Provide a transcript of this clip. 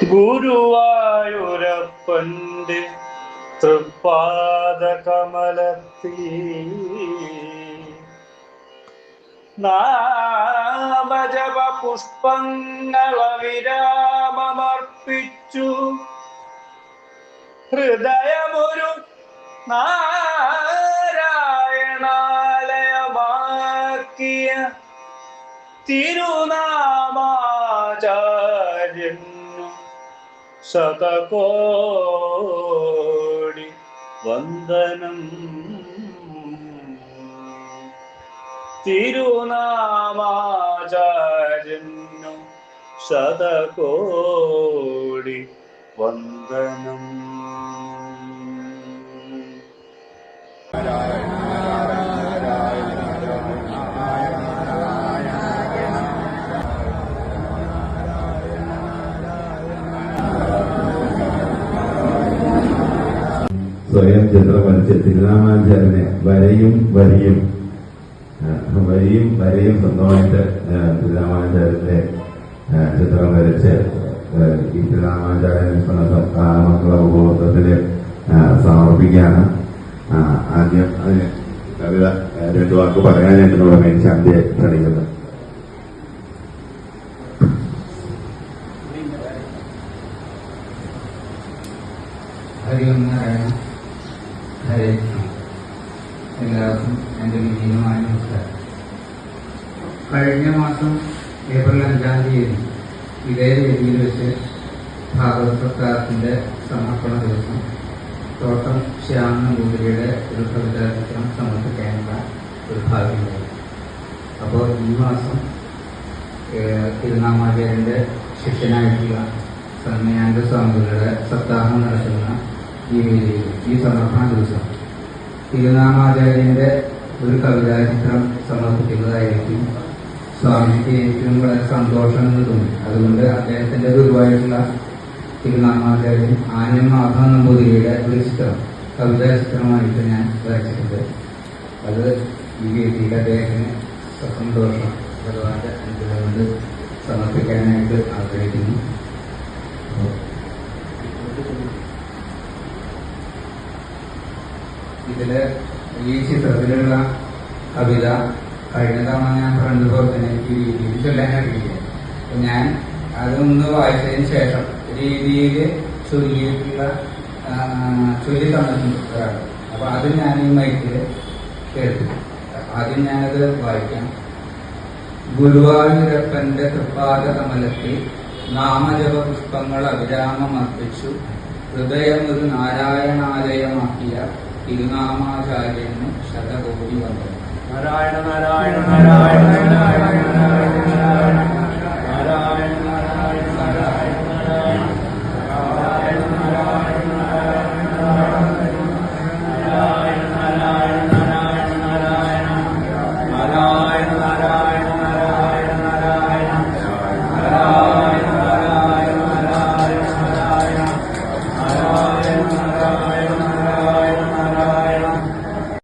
ഗുരുവായൂരപ്പന്റെ തൃപ്പാദ കമലത്തിൽ നാമജപ പുഷ്പങ്ങള വിരാമമർപ്പിച്ചു ഹൃദയമൊരു നാരായണാലയമാക്കിയ തിരുനാമാചാര്യനു ശതകോടി വന്ദനം. തിരുനാമാചാര്യനു ശതകോടി വന്ദനം. സ്വയം ചിത്രം വരച്ച് തിരുനാമാചാര്യനെ വരയും സ്വന്തമായിട്ട് തിരുനാമാചാര്യന്റെ ചിത്രം വരച്ച് ഈ തിരുനാമാചാര്യൻ മക്കള ഉപഭോക്തത്തിന് സമർപ്പിക്കുകയാണ്. ആദ്യം അതിന് കവിത രണ്ടു വാക്ക് പറയാനായിട്ടുള്ള മേൽശാന്തിയെ ക്ഷണിക്കുന്നത്. എല്ലാവർക്കും എൻ്റെ വിനീതമായ നമസ്കാരം. കഴിഞ്ഞ മാസം ഏപ്രിൽ 5-ാം തീയതി ഇതേ വേദിയിൽ വെച്ച് ഭാഗവത പ്രസ്ഥാനത്തിൻ്റെ സമർപ്പണ ദിവസം തോട്ടം ശ്യാം നമ്പൂതിരിയുടെ ഒരു കവിതാ ചിത്രം സമർപ്പിക്കാനുള്ള ഒരു ഭാഗ്യമുണ്ടായി. അപ്പോൾ ഈ മാസം തിരുനാമാചാര്യൻ്റെ ശിഷ്യനായിട്ടുള്ള സന്മയാനന്ദ സ്വാമികളുടെ സപ്താഹം നടക്കുന്ന ഈ വേദിയിൽ ഈ സമർപ്പണ ദിവസം തിരുനാമാചാര്യന്റെ ഒരു കവിതാ ചിത്രം സമർപ്പിക്കുന്നതായിരിക്കും സ്വാമിക്ക് ഏറ്റവും വളരെ സന്തോഷം എന്ന് തോന്നി. അതുകൊണ്ട് അദ്ദേഹത്തിന്റെ ഗുരുവായിട്ടുള്ള തിരുനാമാചാര്യൻ ആനന്ദനാഥൻ നമ്പൂതിരിയുടെ ഒരു ചിത്രം കവിതാ ചിത്രമായിട്ട് ഞാൻ വരച്ചിട്ടുണ്ട്. അത് ഈ വേദിയിൽ അദ്ദേഹത്തിന് സന്തോഷം ഭഗവാന്റെ അനുഗ്രഹം കൊണ്ട് സമർപ്പിക്കാനായിട്ട് ആഗ്രഹിക്കുന്നു. ഇതില് ഈ ചിത്രത്തിലുള്ള കവിത കഴിഞ്ഞ തവണ ഞാൻ പറഞ്ഞതുപോലെ തന്നെ എനിക്ക് രീതിയിൽ ചൊല്ലാൻ കഴിയില്ല. ഞാൻ അതൊന്ന് വായിച്ചതിന് ശേഷം രീതിയിൽ ചൊല്ലിയിട്ടുള്ള ചൊല്ലി തന്നിട്ടുണ്ട് ഒരാൾ. അപ്പൊ അത് ഞാൻ ഈ മൈക്കിൽ കേട്ടു. ആദ്യം ഞാനത് വായിക്കാം. ഗുരുവായൂരപ്പന്റെ തൃപ്പാദ കമലത്തിൽ നാമജപ പുഷ്പങ്ങൾ അവിരാമമർപ്പിച്ചു ഹൃദയം ഒരു നാരായണാലയമാക്കിയ തിരുനാമാചാര്യന് ശതകോടി വന്ദനം. നാരായണ നാരായണ നാരായണ നാരായണ നാരായണ.